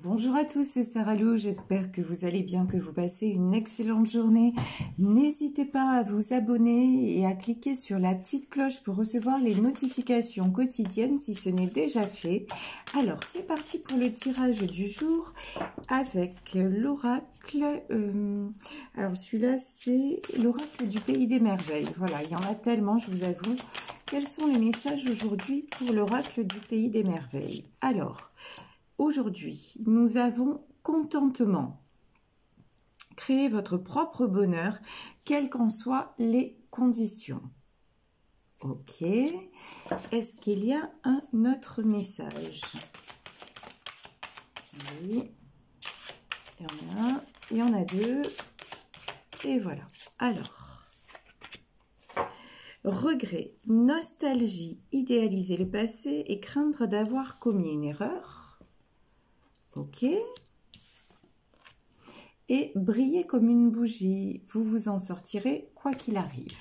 Bonjour à tous, c'est Sarah Lou, j'espère que vous allez bien, que vous passez une excellente journée. N'hésitez pas à vous abonner et à cliquer sur la petite cloche pour recevoir les notifications quotidiennes si ce n'est déjà fait. Alors, c'est parti pour le tirage du jour avec l'oracle. Alors, celui-là, c'est l'oracle du pays des merveilles. Voilà, il y en a tellement, je vous avoue. Quels sont les messages aujourd'hui pour l'oracle du pays des merveilles? Alors, aujourd'hui, nous avons contentement. Créez votre propre bonheur, quelles qu'en soient les conditions. Ok. Est-ce qu'il y a un autre message? Oui. Il y en a un, il y en a deux. Et voilà. Alors, regret, nostalgie, idéaliser le passé et craindre d'avoir commis une erreur. Ok. Et briller comme une bougie, vous vous en sortirez quoi qu'il arrive.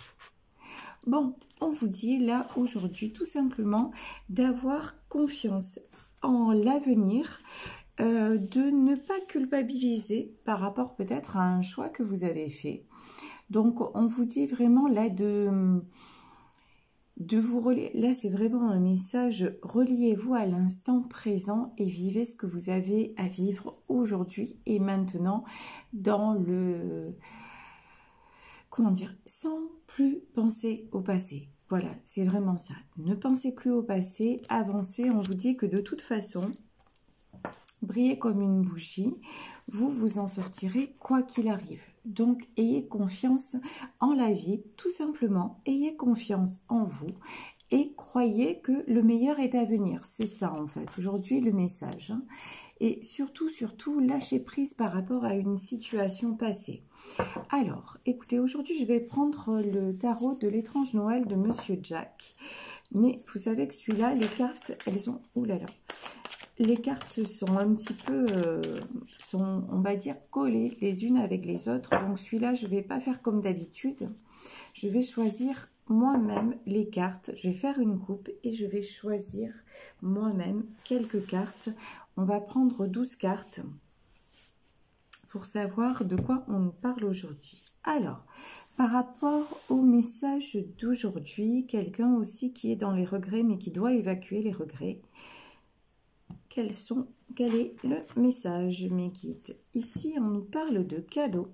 Bon, on vous dit là aujourd'hui tout simplement d'avoir confiance en l'avenir, de ne pas culpabiliser par rapport peut-être à un choix que vous avez fait. Donc on vous dit vraiment là de vous relier. Là, c'est vraiment un message, reliez-vous à l'instant présent et vivez ce que vous avez à vivre aujourd'hui et maintenant dans le... Comment dire? Sans plus penser au passé. Voilà, c'est vraiment ça. Ne pensez plus au passé, avancez. On vous dit que de toute façon, brillez comme une bougie, vous vous en sortirez quoi qu'il arrive. Donc, ayez confiance en la vie, tout simplement. Ayez confiance en vous et croyez que le meilleur est à venir. C'est ça, en fait, aujourd'hui, le message. Et surtout, lâchez prise par rapport à une situation passée. Alors, écoutez, aujourd'hui, je vais prendre le tarot de l'étrange Noël de Monsieur Jack. Mais vous savez que celui-là, les cartes, elles sont... Ouh là là. Les cartes sont un petit peu, on va dire, collées les unes avec les autres. Donc celui-là, je ne vais pas faire comme d'habitude. Je vais choisir moi-même les cartes. Je vais faire une coupe et je vais choisir moi-même quelques cartes. On va prendre 12 cartes pour savoir de quoi on nous parle aujourd'hui. Alors, par rapport au message d'aujourd'hui, quelqu'un aussi qui est dans les regrets mais qui doit évacuer les regrets. Quel est le message, mes guides? Ici, on nous parle de cadeaux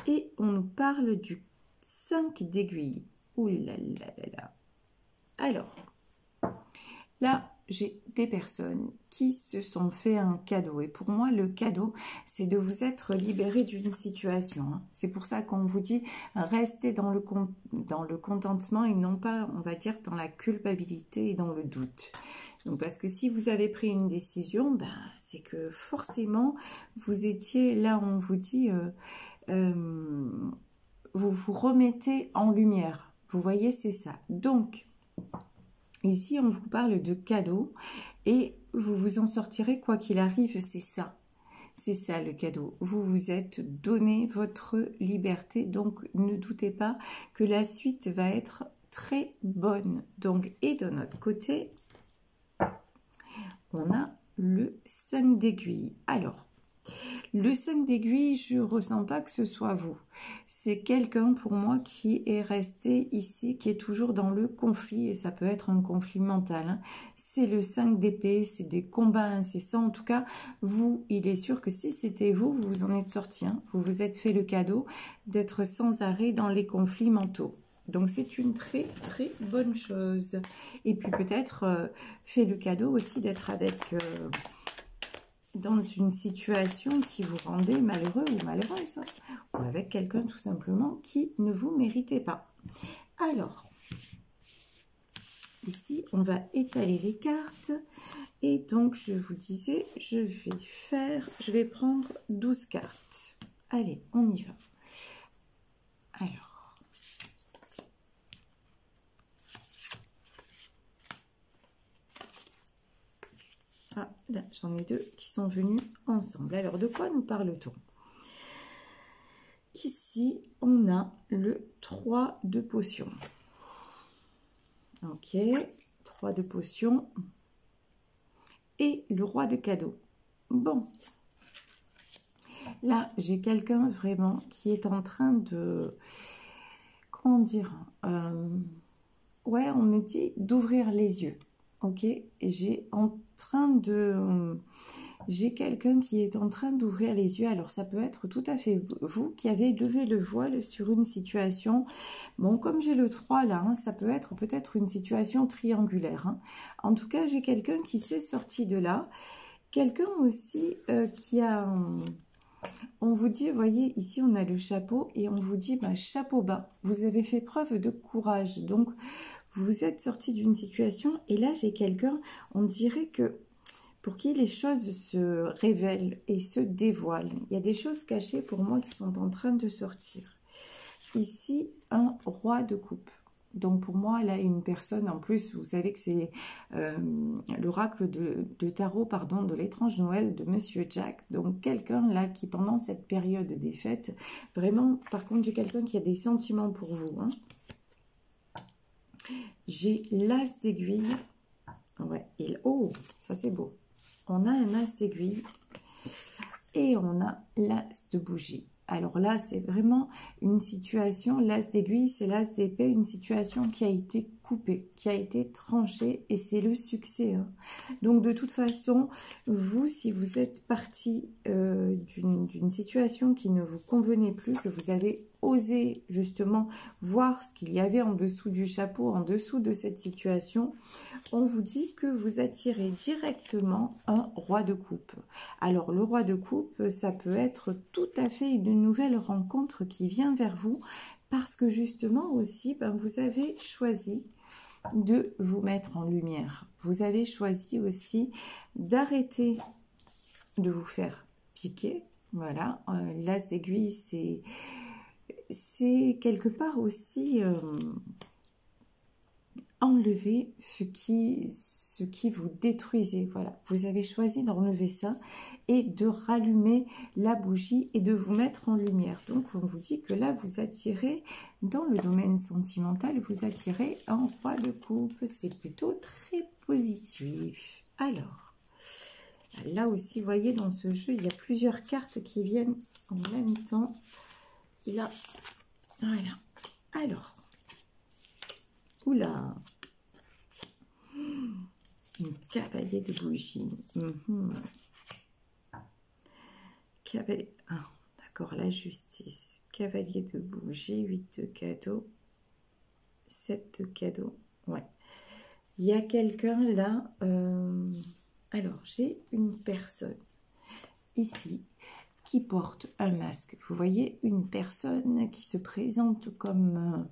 et on nous parle du 5 d'aiguille. Ouh là là là là. Alors, là, j'ai des personnes qui se sont fait un cadeau. Et pour moi, le cadeau, c'est de vous être libéré d'une situation. C'est pour ça qu'on vous dit, restez dans le contentement et non pas, on va dire, dans la culpabilité et dans le doute. Donc, parce que si vous avez pris une décision, ben, c'est que forcément, vous étiez, là, on vous dit, vous vous remettez en lumière. Vous voyez, c'est ça. Donc, ici, on vous parle de cadeau et vous vous en sortirez quoi qu'il arrive, c'est ça. C'est ça le cadeau. Vous vous êtes donné votre liberté, donc ne doutez pas que la suite va être très bonne. Donc, et de notre côté, on a le 5 d'aiguille. Alors, le 5 d'aiguille, je ne ressens pas que ce soit vous. C'est quelqu'un pour moi qui est resté ici, qui est toujours dans le conflit, et ça peut être un conflit mental. C'est le 5 d'épée, c'est des combats incessants. En tout cas, vous, il est sûr que si c'était vous, vous vous en êtes sorti. Vous vous êtes fait le cadeau d'être sans arrêt dans les conflits mentaux. Donc, c'est une très, très bonne chose. Et puis, peut-être, fait le cadeau aussi d'être avec... dans une situation qui vous rendait malheureux ou malheureuse, ou avec quelqu'un tout simplement qui ne vous méritait pas. Alors, ici, on va étaler les cartes, et donc, je vous disais, je vais prendre 12 cartes. Allez, on y va. Alors, ah, là, j'en ai deux qui sont venus ensemble. Alors, de quoi nous parle-t-on? Ici, on a le 3 de potions. Ok, 3 de potions. et le roi de cadeaux. Bon, là, j'ai quelqu'un vraiment qui est en train de, comment dire, ouais, on me dit d'ouvrir les yeux, ok? J'ai quelqu'un qui est en train d'ouvrir les yeux. Alors, ça peut être tout à fait vous qui avez levé le voile sur une situation. Bon, comme j'ai le 3 là, hein, ça peut être peut-être une situation triangulaire. Hein. En tout cas, j'ai quelqu'un qui s'est sorti de là. Quelqu'un aussi qui a... On vous dit, vous voyez, ici on a le chapeau et on vous dit, bah, chapeau bas. Vous avez fait preuve de courage. Donc, vous êtes sorti d'une situation et là, j'ai quelqu'un, on dirait que pour qui les choses se révèlent et se dévoilent. Il y a des choses cachées pour moi qui sont en train de sortir. Ici, un roi de coupe. Donc pour moi, là, une personne, en plus, vous savez que c'est l'oracle de tarot, pardon, de l'étrange Noël de Monsieur Jack. Donc quelqu'un là qui, pendant cette période des fêtes, vraiment, par contre, j'ai quelqu'un qui a des sentiments pour vous. Hein. J'ai l'as d'aiguille. Ouais, oh, ça c'est beau. On a un as d'aiguille et on a l'as de bougie. Alors là, c'est vraiment une situation, l'as d'aiguille, c'est l'as d'épée, une situation qui a été coupée, qui a été tranchée et c'est le succès. Hein. Donc de toute façon, vous, si vous êtes parti d'une situation qui ne vous convenait plus, que vous avez osé justement voir ce qu'il y avait en dessous du chapeau, en dessous de cette situation, on vous dit que vous attirez directement un roi de coupe. Alors le roi de coupe, ça peut être tout à fait une nouvelle rencontre qui vient vers vous parce que justement aussi, ben, vous avez choisi de vous mettre en lumière. Vous avez choisi aussi d'arrêter de vous faire piquer. Voilà, l'as d'aiguille, c'est quelque part aussi enlever ce qui vous détruisait. Voilà, vous avez choisi d'enlever ça et de rallumer la bougie et de vous mettre en lumière. Donc, on vous dit que là, vous attirez, dans le domaine sentimental, vous attirez un roi de coupe. C'est plutôt très positif. Alors, là aussi, vous voyez, dans ce jeu, il y a plusieurs cartes qui viennent en même temps. Là, voilà. Alors, oula, un cavalier de bougie. Cavalier, ah, d'accord, la justice. Cavalier de bougie, 8 de cadeaux, 7 de cadeaux. Ouais. Il y a quelqu'un là. Alors, j'ai une personne ici qui porte un masque. Vous voyez, une personne qui se présente comme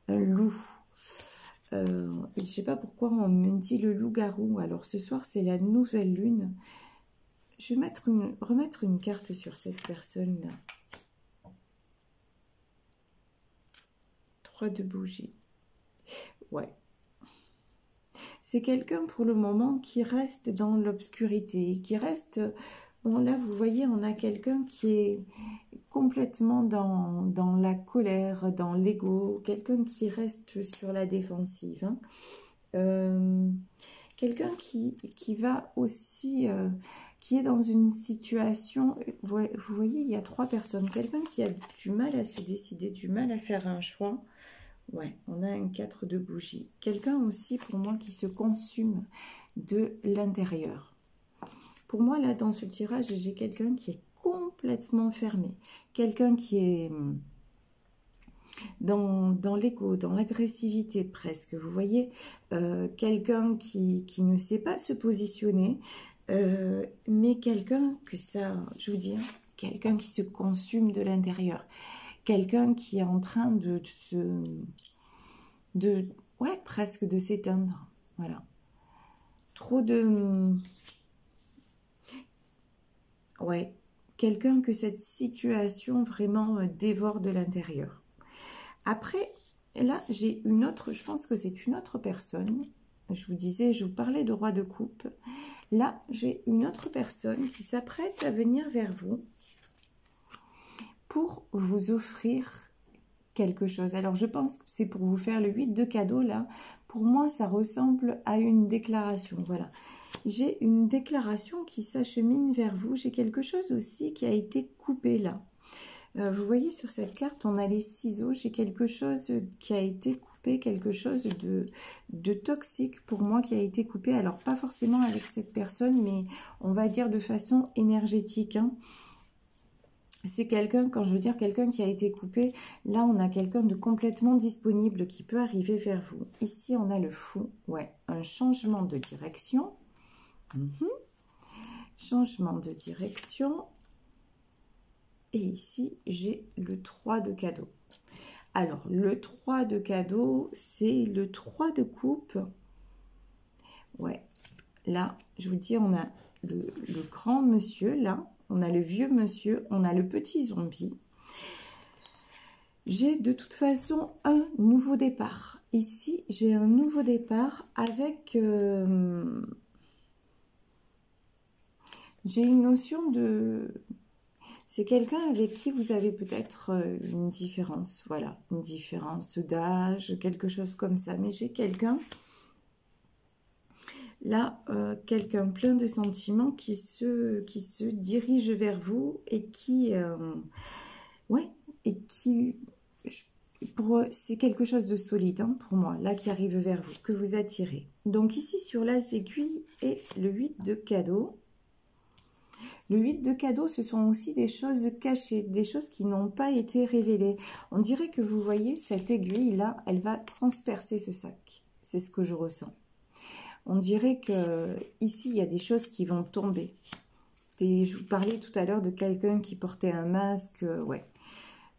un loup. Je ne sais pas pourquoi on me dit le loup-garou. Alors ce soir, c'est la nouvelle lune. Je vais remettre une carte sur cette personne-là. 3 de bougies. Ouais. C'est quelqu'un pour le moment qui reste dans l'obscurité, qui reste... Bon, là, vous voyez, on a quelqu'un qui est complètement dans la colère, dans l'ego, quelqu'un qui reste sur la défensive. Hein. Quelqu'un qui va aussi... qui est dans une situation... Vous voyez, il y a 3 personnes. Quelqu'un qui a du mal à se décider, du mal à faire un choix. Ouais, on a un 4 de bougie. Quelqu'un aussi, pour moi, qui se consume de l'intérieur. Pour moi, là, dans ce tirage, j'ai quelqu'un qui est complètement fermé. Quelqu'un qui est dans l'ego, dans l'agressivité presque. Vous voyez, quelqu'un qui ne sait pas se positionner, mais quelqu'un que ça, je vous dis, hein, quelqu'un qui se consume de l'intérieur. Quelqu'un qui est en train ouais, presque de s'éteindre. Voilà. Trop de... Ouais, quelqu'un que cette situation vraiment dévore de l'intérieur. Après, là, j'ai une autre, je pense que c'est une autre personne. Je vous disais, je vous parlais de roi de coupe. Là, j'ai une autre personne qui s'apprête à venir vers vous pour vous offrir quelque chose. Alors, je pense que c'est pour vous faire le 8 de cadeaux, là. Pour moi, ça ressemble à une déclaration, voilà. j'ai une déclaration qui s'achemine vers vous. J'ai quelque chose aussi qui a été coupé là. Vous voyez sur cette carte, on a les ciseaux. J'ai quelque chose qui a été coupé, quelque chose de toxique pour moi qui a été coupé. Alors, pas forcément avec cette personne, mais on va dire de façon énergétique, hein. C'est quelqu'un, quand je veux dire quelqu'un qui a été coupé, là on a quelqu'un de complètement disponible qui peut arriver vers vous. Ici on a le fou, ouais, un changement de direction. Changement de direction. Et ici j'ai le 3 de cadeau. Alors le 3 de cadeau, c'est le 3 de coupe. Ouais, là je vous dis on a le grand monsieur là. On a le vieux monsieur, on a le petit zombie. J'ai de toute façon un nouveau départ. Ici, j'ai un nouveau départ avec... j'ai une notion de... C'est quelqu'un avec qui vous avez peut-être une différence. Voilà, une différence d'âge, quelque chose comme ça. Mais j'ai quelqu'un... Là, quelqu'un plein de sentiments qui se dirige vers vous et qui... ouais, et qui... c'est quelque chose de solide hein, pour moi, là, qui arrive vers vous, que vous attirez. Donc ici, sur l'as d'aiguille et le 8 de cadeau. Le 8 de cadeau, ce sont aussi des choses cachées, des choses qui n'ont pas été révélées. On dirait que vous voyez, cette aiguille-là, elle va transpercer ce sac. C'est ce que je ressens. On dirait que ici il y a des choses qui vont tomber. Je vous parlais tout à l'heure de quelqu'un qui portait un masque, ouais.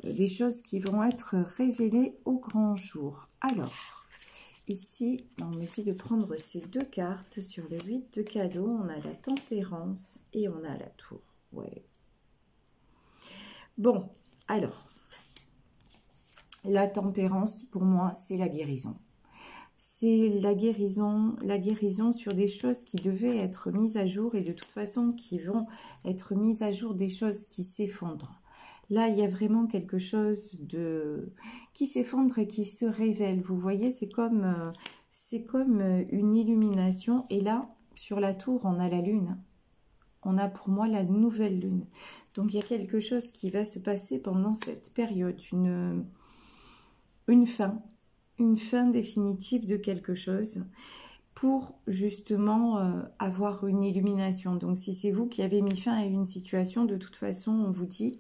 Des choses qui vont être révélées au grand jour. Alors, ici, on me dit de prendre ces deux cartes. Sur le 8 de cadeau, on a la tempérance et on a la tour. Ouais. Bon, alors, la tempérance, pour moi, c'est la guérison. C'est la guérison sur des choses qui devaient être mises à jour et de toute façon qui vont être mises à jour, des choses qui s'effondrent. Là, il y a vraiment quelque chose qui s'effondre et qui se révèle. Vous voyez, c'est comme une illumination. Et là, sur la tour, on a la lune. On a pour moi la nouvelle lune. Donc, il y a quelque chose qui va se passer pendant cette période. Une fin définitive de quelque chose pour justement avoir une illumination. Donc, si c'est vous qui avez mis fin à une situation, de toute façon, on vous dit...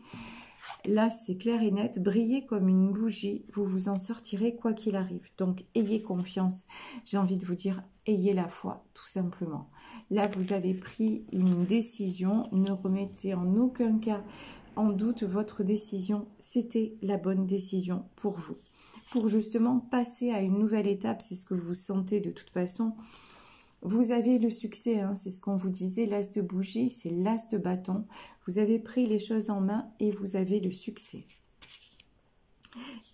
Là, c'est clair et net, brillez comme une bougie, vous vous en sortirez quoi qu'il arrive. Donc, ayez confiance. J'ai envie de vous dire, ayez la foi, tout simplement. Là, vous avez pris une décision, ne remettez en aucun cas en doute votre décision. C'était la bonne décision pour vous. Pour justement passer à une nouvelle étape, c'est ce que vous sentez de toute façon. Vous avez le succès, hein, c'est ce qu'on vous disait, l'as de bougie, c'est l'as de bâton. Vous avez pris les choses en main et vous avez le succès.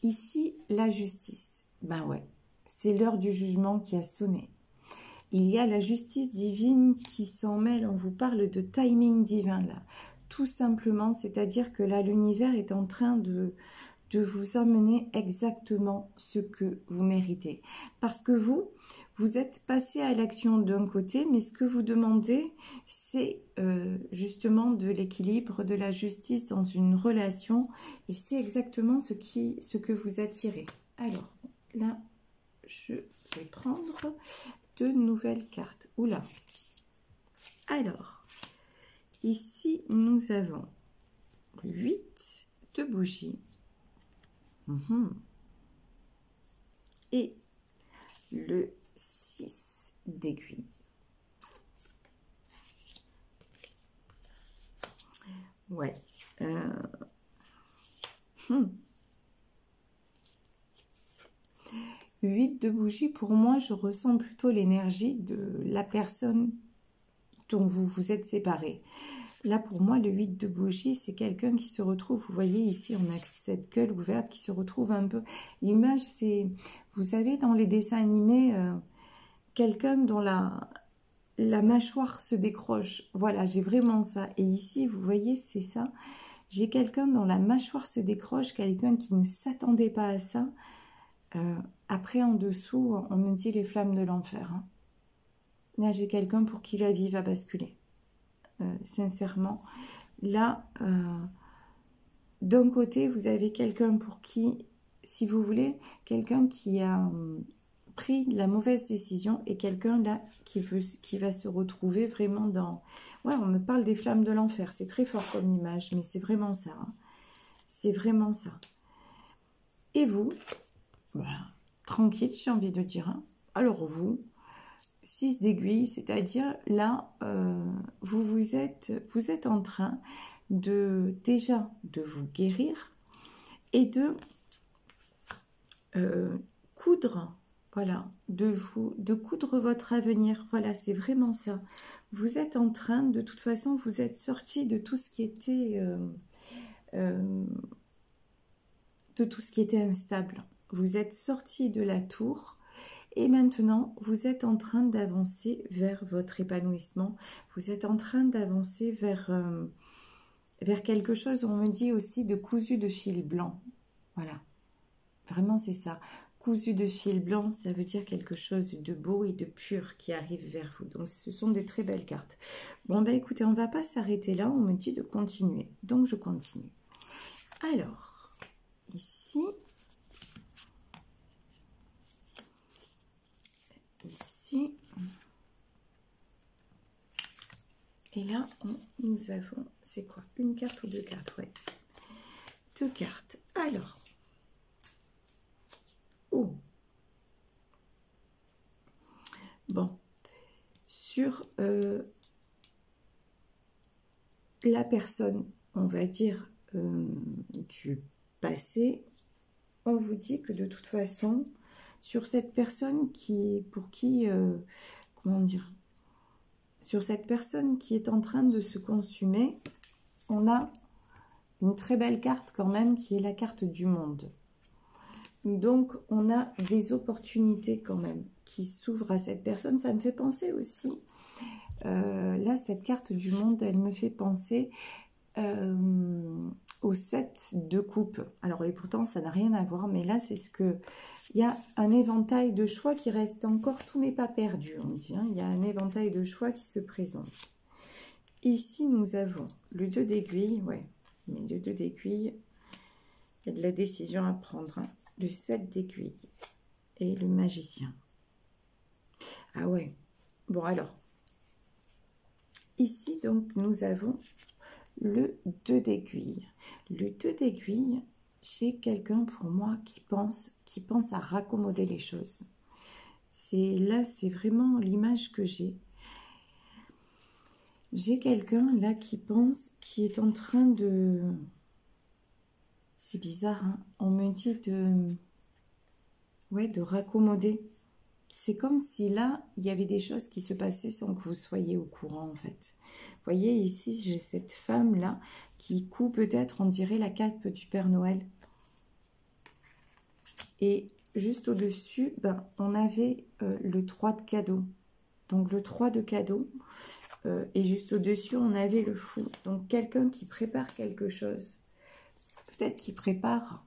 Ici, la justice. Ben ouais, c'est l'heure du jugement qui a sonné. Il y a la justice divine qui s'en mêle, on vous parle de timing divin là. Tout simplement, c'est-à-dire que là, l'univers est en train de vous amener exactement ce que vous méritez. Parce que vous êtes passé à l'action d'un côté, mais ce que vous demandez, c'est justement de l'équilibre, de la justice dans une relation, et c'est exactement ce que vous attirez. Alors, là, je vais prendre de nouvelles cartes. Oula. Alors, ici, nous avons 8 de bougies. Et le 6 d'aiguille. Ouais. 8 de bougie, pour moi, je ressens plutôt l'énergie de la personne dont vous vous êtes séparés. Là, pour moi, le 8 de bougie, c'est quelqu'un qui se retrouve, vous voyez ici, on a cette gueule ouverte qui se retrouve un peu. L'image, c'est, vous savez, dans les dessins animés, quelqu'un dont la mâchoire se décroche. Voilà, j'ai vraiment ça. Et ici, vous voyez, c'est ça. J'ai quelqu'un dont la mâchoire se décroche, quelqu'un qui ne s'attendait pas à ça. Après, en dessous, on me dit les flammes de l'enfer. Hein. Là, j'ai quelqu'un pour qui la vie va basculer. Sincèrement. Là, d'un côté, vous avez quelqu'un pour qui, si vous voulez, quelqu'un qui a pris la mauvaise décision et quelqu'un là qui va se retrouver vraiment dans... Ouais, on me parle des flammes de l'enfer. C'est très fort comme image, mais c'est vraiment ça. Hein. C'est vraiment ça. Et vous, bah, tranquille, j'ai envie de dire. Hein. Alors vous, 6 d'aiguille, c'est-à-dire là, vous êtes en train déjà de vous guérir et de coudre, voilà, de coudre votre avenir. Voilà, c'est vraiment ça. Vous êtes en train, de toute façon, vous êtes sorti de tout ce qui était instable. Vous êtes sorti de la tour et maintenant vous êtes en train d'avancer vers votre épanouissement. Vous êtes en train d'avancer vers quelque chose, on me dit aussi de cousu de fil blanc. Voilà, vraiment c'est ça. Cousu de fil blanc, ça veut dire quelque chose de beau et de pur qui arrive vers vous. Donc ce sont des très belles cartes. Bon ben écoutez, on ne va pas s'arrêter là, on me dit de continuer. Donc je continue. Alors, ici, et là, nous avons, c'est quoi? Une carte ou deux cartes? Ouais. 2 cartes. Alors, bon, sur la personne, on va dire, du passé, on vous dit que de toute façon, sur cette personne comment dire, sur cette personne qui est en train de se consumer, on a une très belle carte quand même qui est la carte du monde. Donc, on a des opportunités quand même qui s'ouvrent à cette personne. Ça me fait penser aussi, là, cette carte du monde, elle me fait penser au 7 de coupe. Alors, et pourtant, ça n'a rien à voir, mais là, c'est ce que... Il y a un éventail de choix qui reste encore, tout n'est pas perdu, on dit. Hein. Il y a un éventail de choix qui se présente. Ici, nous avons le 2 d'aiguille, ouais, mais le 2 d'aiguille, il y a de la décision à prendre, hein. Le 7 d'aiguille et le magicien. Ah ouais, bon alors, ici donc nous avons le 2 d'aiguille. Le 2 d'aiguille, j'ai quelqu'un pour moi qui pense à raccommoder les choses. Là, c'est vraiment l'image que j'ai. J'ai quelqu'un là qui est en train de... C'est bizarre, hein, on me dit de raccommoder. C'est comme si là, il y avait des choses qui se passaient sans que vous soyez au courant, en fait. Vous voyez, ici, j'ai cette femme-là qui coud peut-être, on dirait, la cape du Père Noël. Et juste au-dessus, ben, on avait le 3 de cadeau. Donc, le 3 de cadeau. Et juste au-dessus, on avait le fou. Donc, quelqu'un qui prépare quelque chose. Peut-être qu'il prépare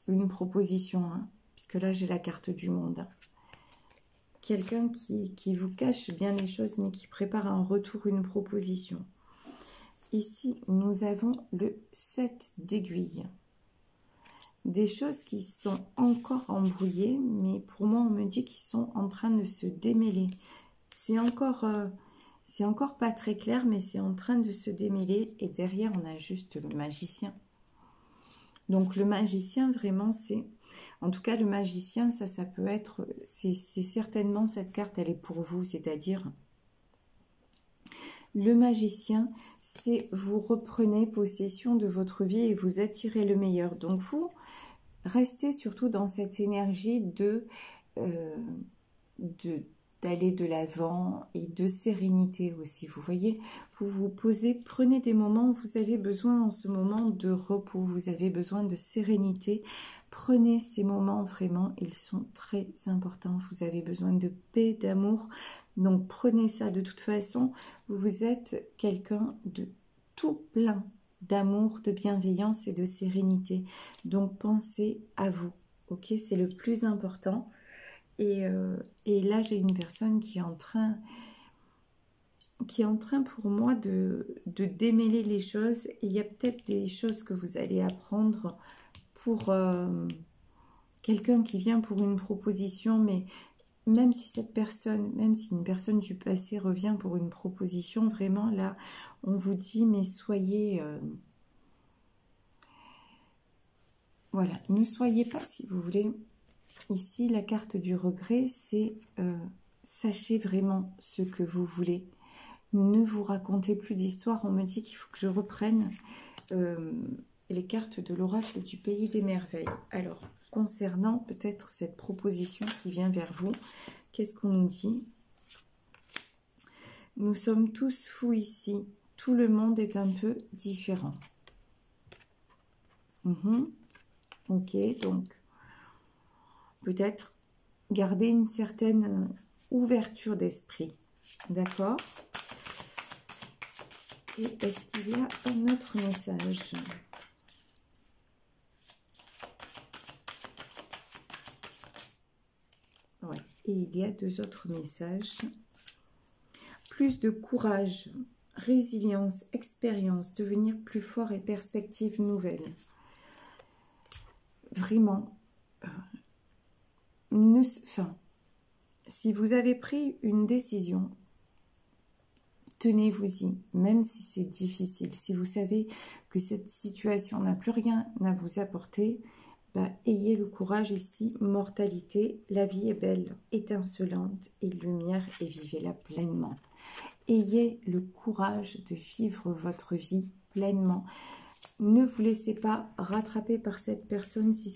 une proposition, hein, puisque là, j'ai la carte du monde. Quelqu'un qui vous cache bien les choses, mais qui prépare un retour, une proposition. Ici, nous avons le 7 d'aiguille. Des choses qui sont encore embrouillées, mais pour moi, on me dit qu'ils sont en train de se démêler. C'est encore pas très clair, mais c'est en train de se démêler. Et derrière, on a juste le magicien. Donc, le magicien, vraiment, c'est... En tout cas, le magicien, ça peut être... C'est certainement, cette carte, elle est pour vous. C'est-à-dire, le magicien, c'est vous reprenez possession de votre vie et vous attirez le meilleur. Donc, vous restez surtout dans cette énergie d'aller de l'avant et de sérénité aussi. Vous voyez, vous vous posez, prenez des moments, vous avez besoin en ce moment de repos, vous avez besoin de sérénité. Prenez ces moments vraiment, ils sont très importants. Vous avez besoin de paix, d'amour. Donc prenez ça de toute façon. Vous êtes quelqu'un de tout plein d'amour, de bienveillance et de sérénité. Donc pensez à vous. Ok, c'est le plus important. Et là, j'ai une personne qui est en train pour moi de démêler les choses. Et il y a peut-être des choses que vous allez apprendre pour quelqu'un qui vient pour une proposition, mais même si une personne du passé revient pour une proposition, vraiment là, on vous dit, mais soyez... voilà, ne soyez pas, si vous voulez. Ici, la carte du regret, c'est sachez vraiment ce que vous voulez. Ne vous racontez plus d'histoire. On me dit qu'il faut que je reprenne les cartes de l'oracle du pays des merveilles. Alors, concernant peut-être cette proposition qui vient vers vous, qu'est-ce qu'on nous dit? Nous sommes tous fous ici. Tout le monde est un peu différent. Ok, donc peut-être garder une certaine ouverture d'esprit. D'accord? Et est-ce qu'il y a un autre message? Ouais, et il y a deux autres messages. Plus de courage, résilience, expérience, devenir plus fort et perspectives nouvelles. Vraiment, si vous avez pris une décision, tenez-vous-y, même si c'est difficile. Si vous savez que cette situation n'a plus rien à vous apporter, ayez le courage ici. Mortalité, la vie est belle, étincelante et lumière, et vivez-la pleinement. Ayez le courage de vivre votre vie pleinement. Ne vous laissez pas rattraper par cette personne si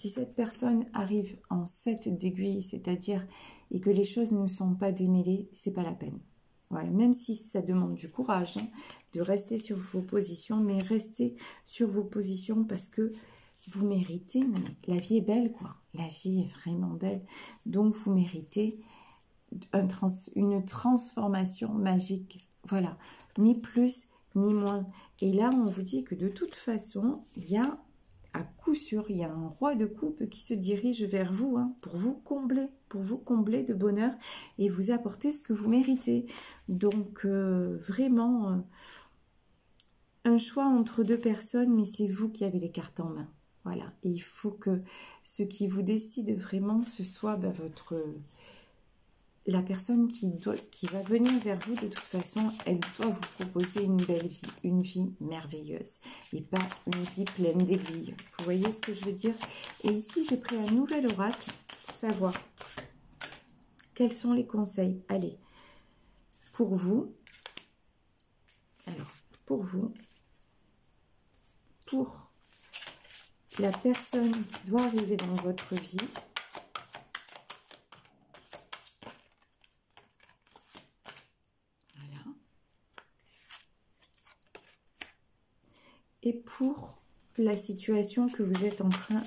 cette personne arrive en 7 d'aiguille, c'est-à-dire et que les choses ne sont pas démêlées, c'est pas la peine. Voilà, même si ça demande du courage de rester sur vos positions, mais restez sur vos positions parce que vous méritez. La vie est belle, quoi. La vie est vraiment belle. Donc, vous méritez une transformation magique. Voilà, ni plus ni moins. Et là, on vous dit que de toute façon, il y a à coup sûr, il y a un roi de coupe qui se dirige vers vous, pour vous combler de bonheur et vous apporter ce que vous méritez. Donc, vraiment, un choix entre deux personnes, mais c'est vous qui avez les cartes en main. Voilà, et il faut que ce qui vous décide vraiment, ce soit la personne qui va venir vers vous. De toute façon, elle doit vous proposer une belle vie, une vie merveilleuse et pas une vie pleine d'aiguilles. Vous voyez ce que je veux dire? Et ici, j'ai pris un nouvel oracle pour savoir quels sont les conseils. Allez, pour vous, pour la personne qui doit arriver dans votre vie, et pour la situation que vous êtes en train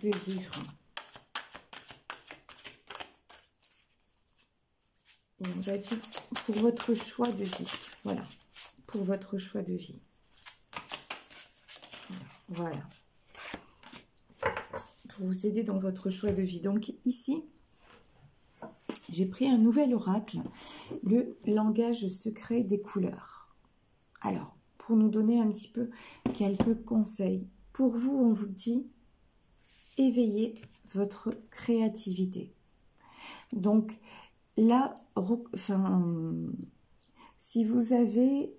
de vivre. Et on va dire pour votre choix de vie. Voilà, pour votre choix de vie. Voilà. Pour vous aider dans votre choix de vie. Donc ici, j'ai pris un nouvel oracle, le langage secret des couleurs. Alors, pour nous donner un petit peu quelques conseils. Pour vous, on vous dit, éveillez votre créativité. Donc là, si vous avez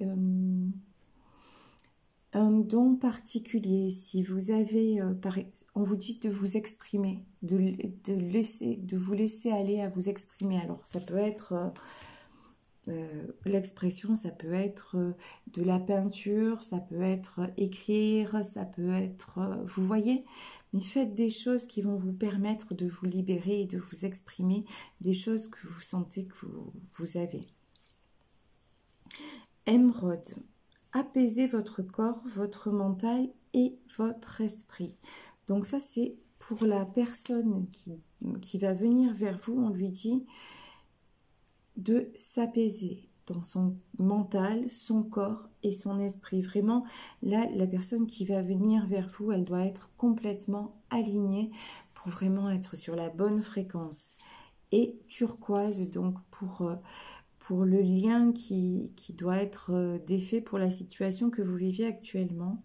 un don particulier, si vous avez, on vous dit de vous exprimer, de vous laisser aller à vous exprimer. Alors ça peut être... l'expression, ça peut être de la peinture, ça peut être écrire, ça peut être... vous voyez, mais faites des choses qui vont vous permettre de vous libérer et de vous exprimer, des choses que vous sentez que vous avez. Émeraude, apaisez votre corps, votre mental et votre esprit. Donc ça, c'est pour la personne qui va venir vers vous, on lui dit de s'apaiser dans son mental, son corps et son esprit. Vraiment, là, la personne qui va venir vers vous, elle doit être complètement alignée pour vraiment être sur la bonne fréquence. Et turquoise, donc pour le lien qui doit être défait pour la situation que vous vivez actuellement.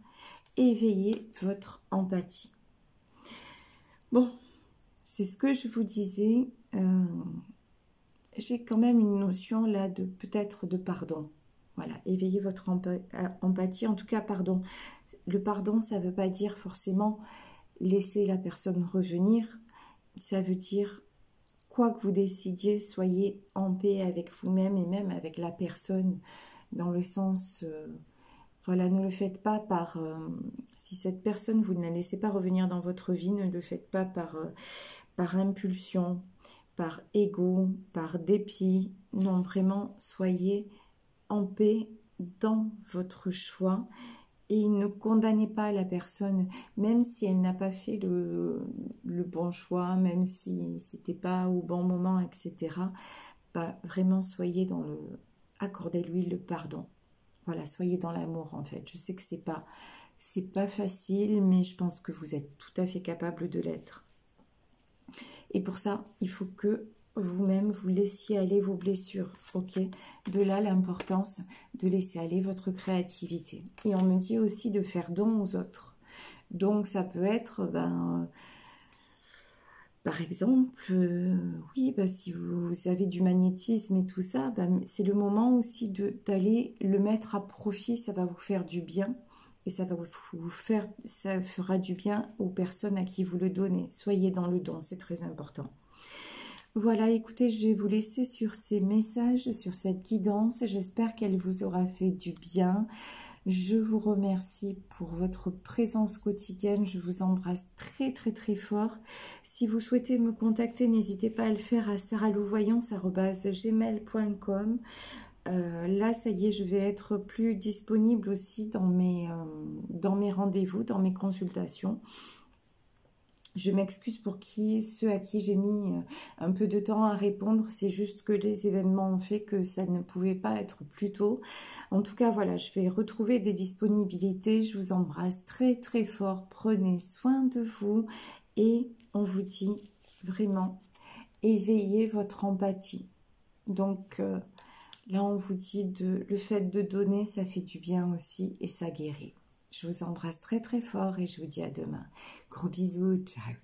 Éveillez votre empathie. Bon, c'est ce que je vous disais. J'ai quand même une notion là de peut-être de pardon. Voilà, éveillez votre empathie. En tout cas, pardon. Le pardon, ça ne veut pas dire forcément laisser la personne revenir. Ça veut dire, quoi que vous décidiez, soyez en paix avec vous-même et même avec la personne, dans le sens, voilà, ne le faites pas par, si cette personne, vous ne la laissez pas revenir dans votre vie, ne le faites pas par impulsion, par ego, par dépit. Non, vraiment, soyez en paix dans votre choix. Et ne condamnez pas la personne, même si elle n'a pas fait le bon choix, même si c'était pas au bon moment, etc. Bah, vraiment, soyez dans le... Accordez-lui le pardon. Voilà, soyez dans l'amour, en fait. Je sais que c'est pas facile, mais je pense que vous êtes tout à fait capable de l'être. Et pour ça, il faut que vous-même, vous laissiez aller vos blessures, ok? De là, l'importance de laisser aller votre créativité. Et on me dit aussi de faire don aux autres. Donc, ça peut être, par exemple, oui, si vous avez du magnétisme et tout ça, c'est le moment aussi d'aller le mettre à profit, ça va vous faire du bien. Et ça fera du bien aux personnes à qui vous le donnez. Soyez dans le don, c'est très important. Voilà, écoutez, je vais vous laisser sur ces messages, sur cette guidance. J'espère qu'elle vous aura fait du bien. Je vous remercie pour votre présence quotidienne. Je vous embrasse très très très fort. Si vous souhaitez me contacter, n'hésitez pas à le faire à sarahlouvoyance@gmail.com. Là, ça y est, je vais être plus disponible aussi dans mes rendez-vous, dans mes consultations. Je m'excuse pour ceux à qui j'ai mis un peu de temps à répondre. C'est juste que les événements ont fait que ça ne pouvait pas être plus tôt. En tout cas, voilà, je vais retrouver des disponibilités. Je vous embrasse très très fort. Prenez soin de vous et on vous dit vraiment, éveillez votre empathie. Donc là, on vous dit le fait de donner, ça fait du bien aussi et ça guérit. Je vous embrasse très très fort et je vous dis à demain. Gros bisous, ciao.